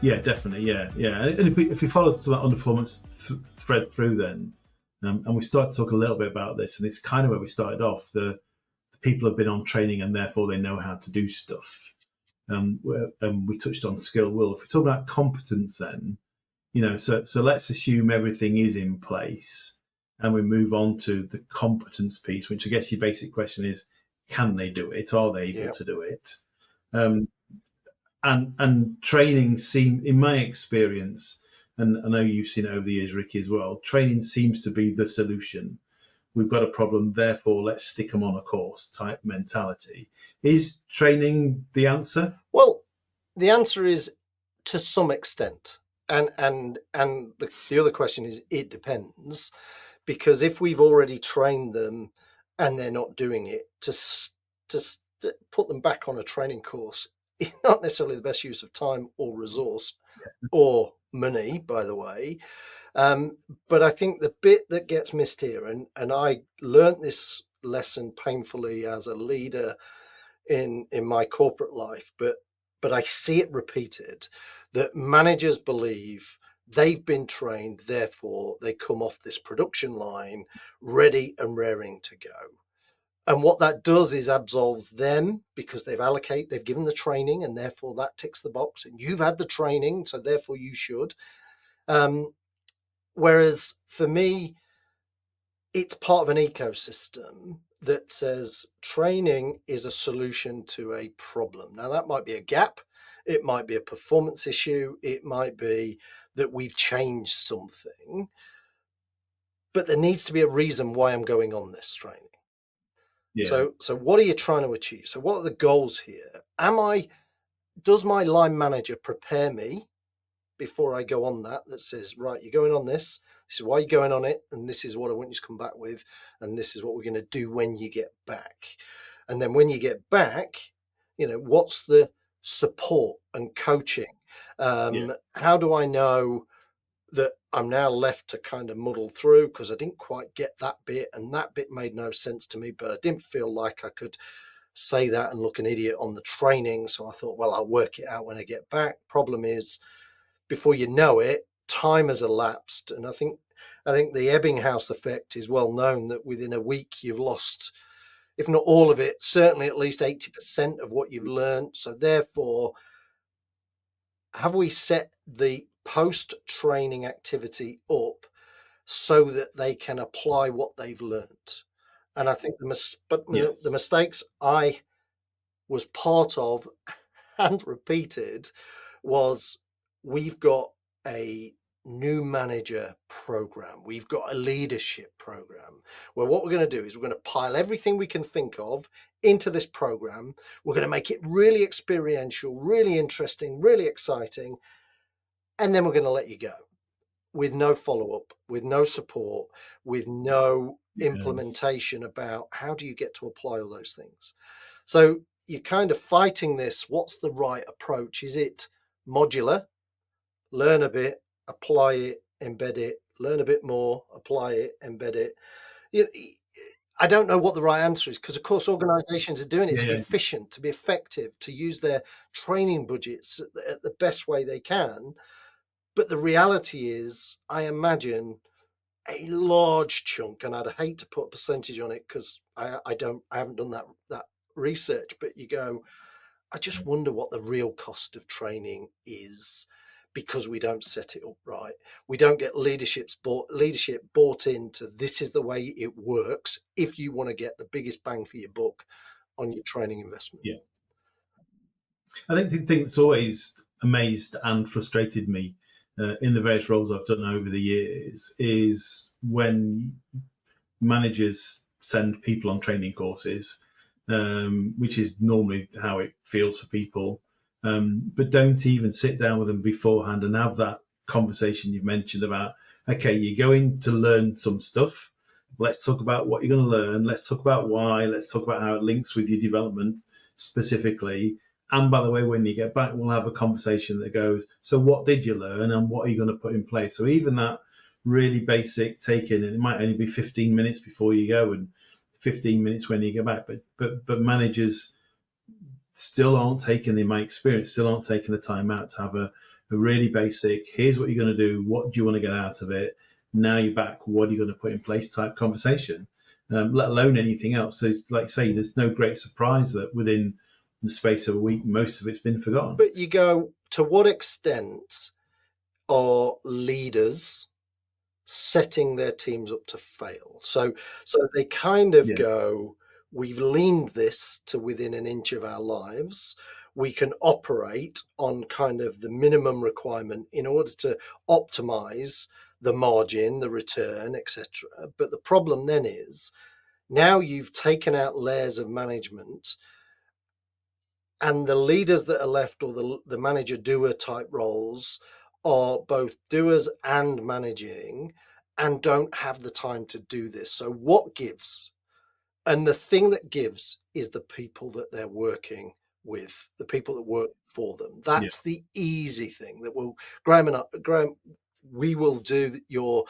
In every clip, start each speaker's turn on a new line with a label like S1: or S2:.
S1: Yeah, definitely. Yeah. And if we follow some of that underperformance thread through, then and we start to talk a little bit about this, and it's kind of where we started off. The people have been on training, and therefore they know how to do stuff. We touched on skill. Will, if we talk about competence, then so let's assume everything is in place, and we move on to the competence piece, which I guess your basic question is: can they do it? Are they able to do it? And training in my experience, and I know you've seen it over the years, Ricky, as well. Training seems to be the solution. We've got a problem, therefore let's stick them on a course type mentality. Is training the answer?
S2: Well, the answer is to some extent. And the other question is, it depends, because if we've already trained them and they're not doing it, to put them back on a training course is not necessarily the best use of time or resource or money, by the way. But I think the bit that gets missed here, and I learnt this lesson painfully as a leader in my corporate life, but I see it repeated, that managers believe they've been trained, therefore they come off this production line ready and raring to go. And what that does is absolves them, because they've given the training, and therefore that ticks the box, and you've had the training, so therefore you should. Whereas for me, it's part of an ecosystem that says training is a solution to a problem. Now, that might be a gap. It might be a performance issue. It might be that we've changed something. But there needs to be a reason why I'm going on this training. Yeah. So what are you trying to achieve? So what are the goals here? Does my line manager prepare me before I go on that says, right, you're going on this is why you're going on it, and this is what I want you to come back with, and this is what we're going to do when you get back. And then when you get back, what's the support and coaching? How do I know that I'm now left to kind of muddle through because I didn't quite get that bit, and that bit made no sense to me, but I didn't feel like I could say that and look an idiot on the training. So I thought, well, I'll work it out when I get back. Problem is, before you know it, time has elapsed. And I think the Ebbinghaus Effect is well known, that within a week you've lost, if not all of it, certainly at least 80% of what you've learned. So therefore, have we set the post-training activity up so that they can apply what they've learned? And I think the mistakes I was part of and repeated was, we've got a new manager program. We've got a leadership program where what we're going to do is we're going to pile everything we can think of into this program. We're going to make it really experiential, really interesting, really exciting. And then we're going to let you go with no follow-up, with no support, with no implementation about how do you get to apply all those things. So you're kind of fighting this. What's the right approach? Is it modular? Learn a bit, apply it, embed it, learn a bit more, apply it, embed it. I don't know what the right answer is, because of course organizations are doing it to be efficient, to be effective, to use their training budgets at the best way they can. But the reality is, I imagine a large chunk, and I'd hate to put a percentage on it because I haven't done that research, but you go, I just wonder what the real cost of training is, because we don't set it up right. We don't get leadership bought into, this is the way it works if you want to get the biggest bang for your buck on your training investment.
S1: Yeah. I think the thing that's always amazed and frustrated me in the various roles I've done over the years is when managers send people on training courses, which is normally how it feels for people, but don't even sit down with them beforehand and have that conversation you've mentioned about, okay, you're going to learn some stuff. Let's talk about what you're going to learn. Let's talk about why. Let's talk about how it links with your development specifically. And by the way, when you get back, we'll have a conversation that goes, so what did you learn and what are you going to put in place? So even that really basic take-in, and it might only be 15 minutes before you go and 15 minutes when you get back. But managers still aren't taking, in my experience, still aren't taking the time out to have a really basic. Here's what you're going to do. What do you want to get out of it? Now you're back. What are you going to put in place? Type conversation, let alone anything else. So, it's like say, there's no great surprise that within the space of a week, most of it's been forgotten.
S2: But you go, to what extent are leaders setting their teams up to fail? So they kind of go, we've leaned this to within an inch of our lives. We can operate on kind of the minimum requirement in order to optimize the margin, the return, etc. But the problem then is, now you've taken out layers of management, and the leaders that are left, or the manager doer type roles, are both doers and managing, and don't have the time to do this. So what gives? And the thing that gives is the people that they're working with, the people that work for them. That's the easy thing that will, Graham, we will do your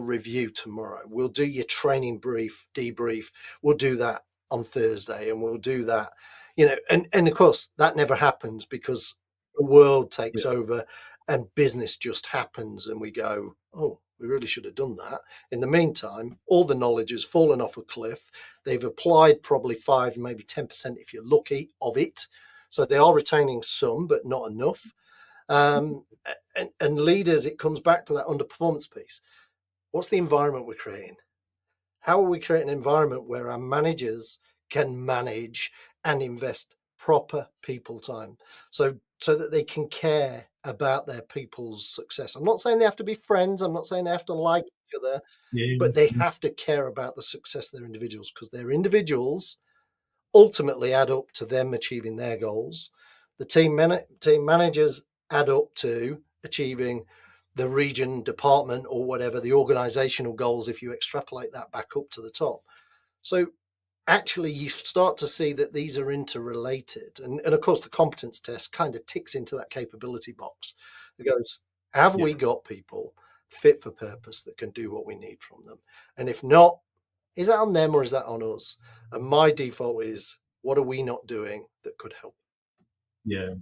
S2: review tomorrow. We'll do your training brief, debrief. We'll do that on Thursday, and we'll do that, and of course that never happens because the world takes over and business just happens, and we go, oh, we really should have done that. In the meantime, all the knowledge has fallen off a cliff. They've applied probably 5, maybe 10% if you're lucky of it. So they are retaining some, but not enough. And leaders, it comes back to that underperformance piece. What's the environment we're creating? How are we creating an environment where our managers can manage and invest proper people time, so that they can care about their people's success? I'm not saying they have to be friends. I'm not saying they have to like each other, but they have to care about the success of their individuals, because their individuals ultimately add up to them achieving their goals. The team managers add up to achieving the region, department, or whatever, the organizational goals, if you extrapolate that back up to the top. So actually you start to see that these are interrelated. And of course, the competence test kind of ticks into that capability box. It goes, have we got people fit for purpose that can do what we need from them? And if not, is that on them or is that on us? And my default is, what are we not doing that could help?
S1: Yeah.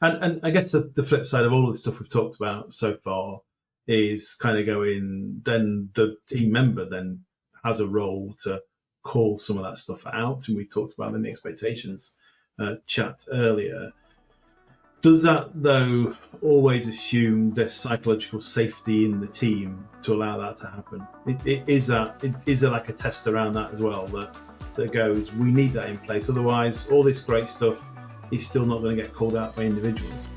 S1: And I guess the flip side of all of the stuff we've talked about so far is kind of going, then the team member then has a role to call some of that stuff out. And we talked about in the expectations chat earlier. Does that, though, always assume there's psychological safety in the team to allow that to happen? Is there like a test around that as well that goes, we need that in place, otherwise all this great stuff is still not going to get called out by individuals?